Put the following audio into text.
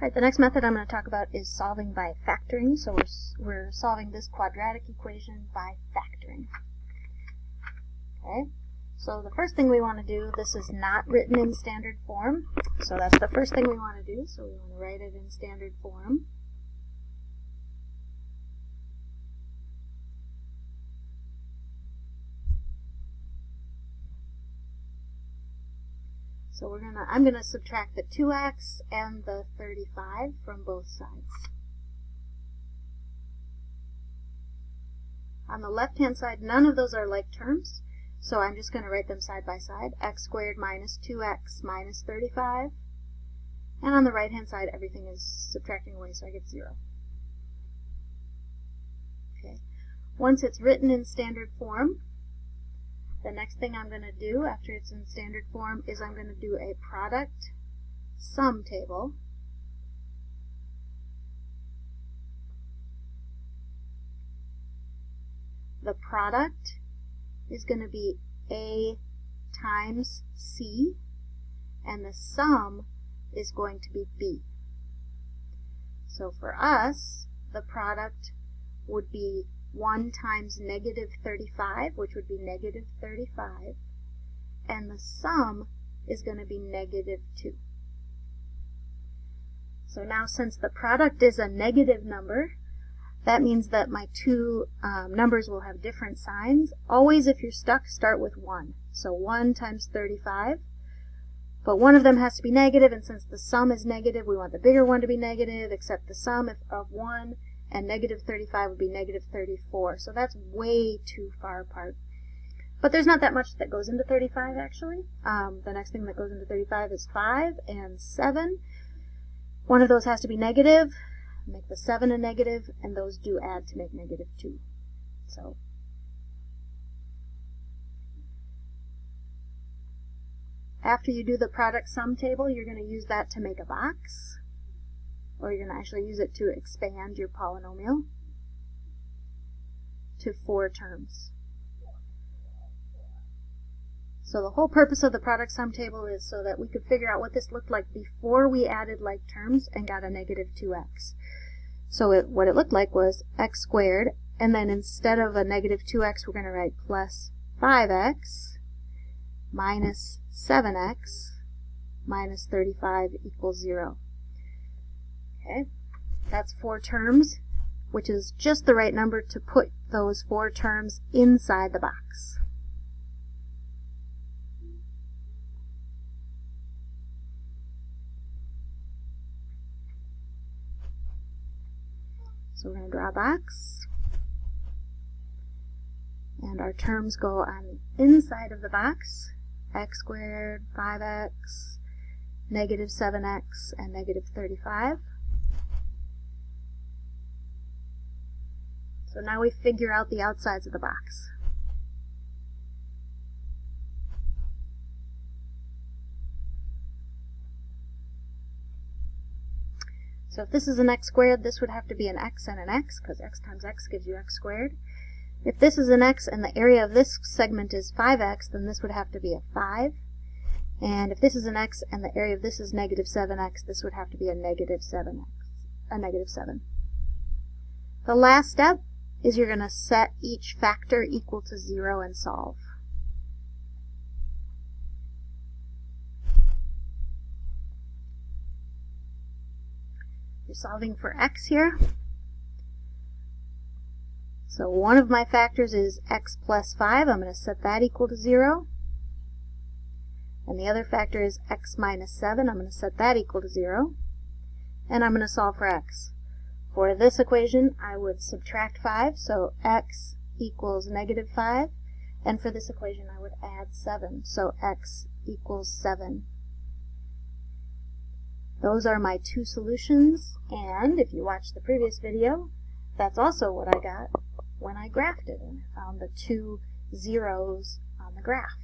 Alright, the next method I'm going to talk about is solving by factoring. So we're solving this quadratic equation by factoring. Okay, so the first thing we want to do, this is not written in standard form, so that's the first thing we want to do. So we want to write it in standard form. So I'm gonna subtract the 2x and the 35 from both sides. On the left-hand side, none of those are like terms, so I'm just going to write them side by side. X squared minus 2x minus 35. And on the right-hand side, everything is subtracting away, so I get 0. Okay. Once it's written in standard form, the next thing I'm going to do after it's in standard form is I'm going to do a product sum table. The product is going to be A times C, and the sum is going to be B. So for us, the product would be 1 times negative 35, which would be negative 35, and the sum is going to be negative 2. So now since the product is a negative number, that means that my two numbers will have different signs. Always, if you're stuck, start with 1. So 1 times 35, but one of them has to be negative, and since the sum is negative, we want the bigger one to be negative, except the sum of 1 and negative 35 would be negative 34. So that's way too far apart. But there's not that much that goes into 35, actually. The next thing that goes into 35 is 5 and 7. One of those has to be negative. Make the 7 a negative, and those do add to make negative 2. So after you do the product sum table, you're going to use that to make a box, or you're going to actually use it to expand your polynomial to 4 terms. So the whole purpose of the product sum table is so that we could figure out what this looked like before we added like terms and got a negative 2x. So what it looked like was x squared, and then instead of a negative 2x, we're going to write plus 5x minus 7x minus 35 equals 0. Okay, that's 4 terms, which is just the right number to put those 4 terms inside the box. So we're going to draw a box, and our terms go on the inside of the box. X squared, 5x, negative 7x, and negative 35. So now we figure out the outsides of the box. So if this is an x squared, this would have to be an x and an x, because x times x gives you x squared. If this is an x and the area of this segment is 5x, then this would have to be a 5. And if this is an x and the area of this is negative 7x, this would have to be a negative 7x, a negative 7. The last step is you're going to set each factor equal to 0 and solve. You're solving for x here. So one of my factors is x plus 5. I'm going to set that equal to 0. And the other factor is x minus 7. I'm going to set that equal to 0. And I'm going to solve for x. For this equation, I would subtract 5, so x equals negative 5. And for this equation, I would add 7, so x equals 7. Those are my 2 solutions, and if you watched the previous video, that's also what I got when I graphed it, and I found the 2 zeros on the graph.